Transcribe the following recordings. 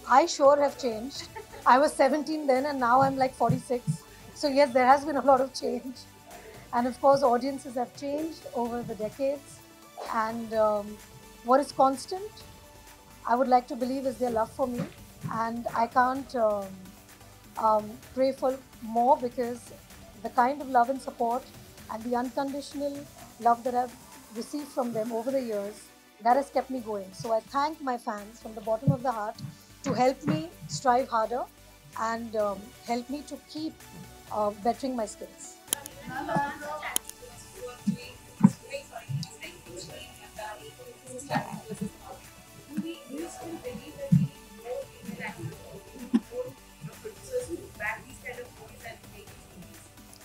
I sure have changed. I was 17 then and now I'm like 46. So, yes, there has been a lot of change. And of course, audiences have changed over the decades. And what is constant, I would like to believe, is their love for me. And I can't pray for more because the kind of love and support and the unconditional love that I've received from them over the years, that has kept me going. So I thank my fans from the bottom of the heart to help me strive harder and help me to keep bettering my skills.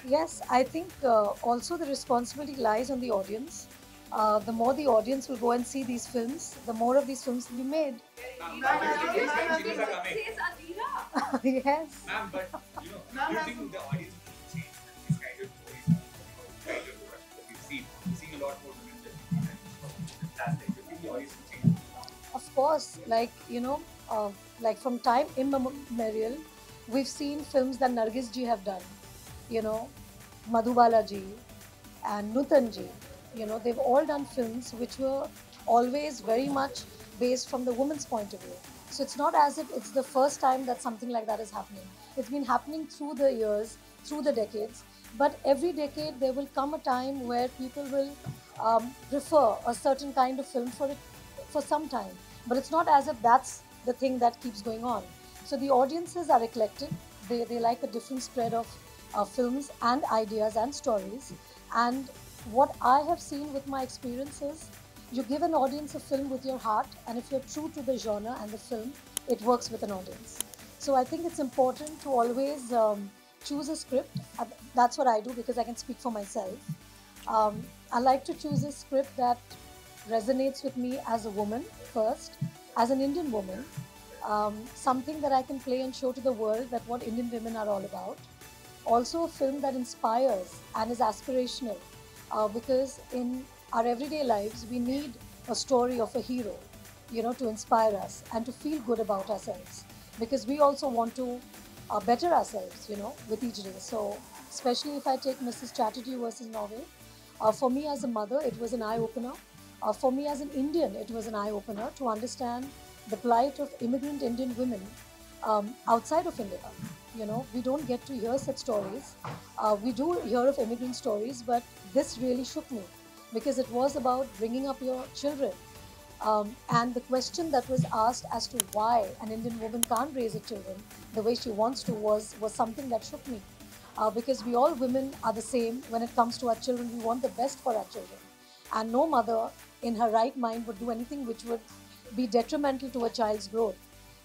Yes, I think also the responsibility lies on the audience. The more the audience will go and see these films, the more of these films will be made. Yes. Ma'am, but do you think the audience will change with these kind of stories, kind of production that we've seen? We've seen a lot more women than fantastic. Do you think the audience will change? Of course, like from time immemorial, we've seen films that Nargis ji have done. You know, Madhubala ji and Nutan ji. They've all done films which were always very much based from the woman's point of view. So it's not as if it's the first time that something like that is happening. It's been happening through the years, through the decades. But every decade, there will come a time where people will prefer a certain kind of film for some time. But it's not as if that's the thing that keeps going on. So the audiences are eclectic. They like a different spread of films and ideas and stories. And what I have seen with my experience is you give an audience a film with your heart, and if you're true to the genre and the film, it works with an audience. So I think it's important to always choose a script. That's what I do because I can speak for myself. I like to choose a script that resonates with me as a woman first, as an Indian woman, something that I can play and show to the world that what Indian women are all about. Also, a film that inspires and is aspirational, because in our everyday lives we need a story of a hero, to inspire us and to feel good about ourselves, because we also want to better ourselves, with each day. So, especially if I take Mrs. Chatterjee versus Norway, for me as a mother, it was an eye opener. For me as an Indian, it was an eye opener to understand the plight of immigrant Indian women outside of India. We don't get to hear such stories. We do hear of immigrant stories, but this really shook me because it was about bringing up your children. And the question that was asked as to why an Indian woman can't raise her children the way she wants to was something that shook me. Because we all women are the same when it comes to our children. We want the best for our children. And no mother in her right mind would do anything which would be detrimental to a child's growth.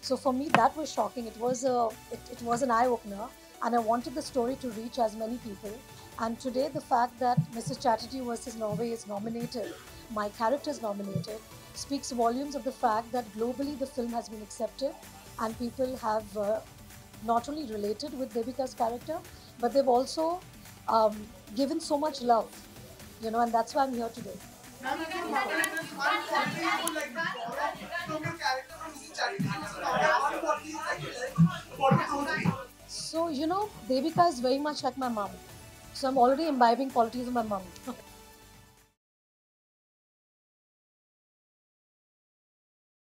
So for me, that was shocking. It was an eye opener, and I wanted the story to reach as many people. And today, the fact that Mrs. Chatterjee versus Norway is nominated, my character is nominated, speaks volumes of the fact that globally the film has been accepted, and people have not only related with Devika's character, but they've also given so much love, and that's why I'm here today. So, Devika is very much like my mom. So I'm already imbibing qualities of my mom.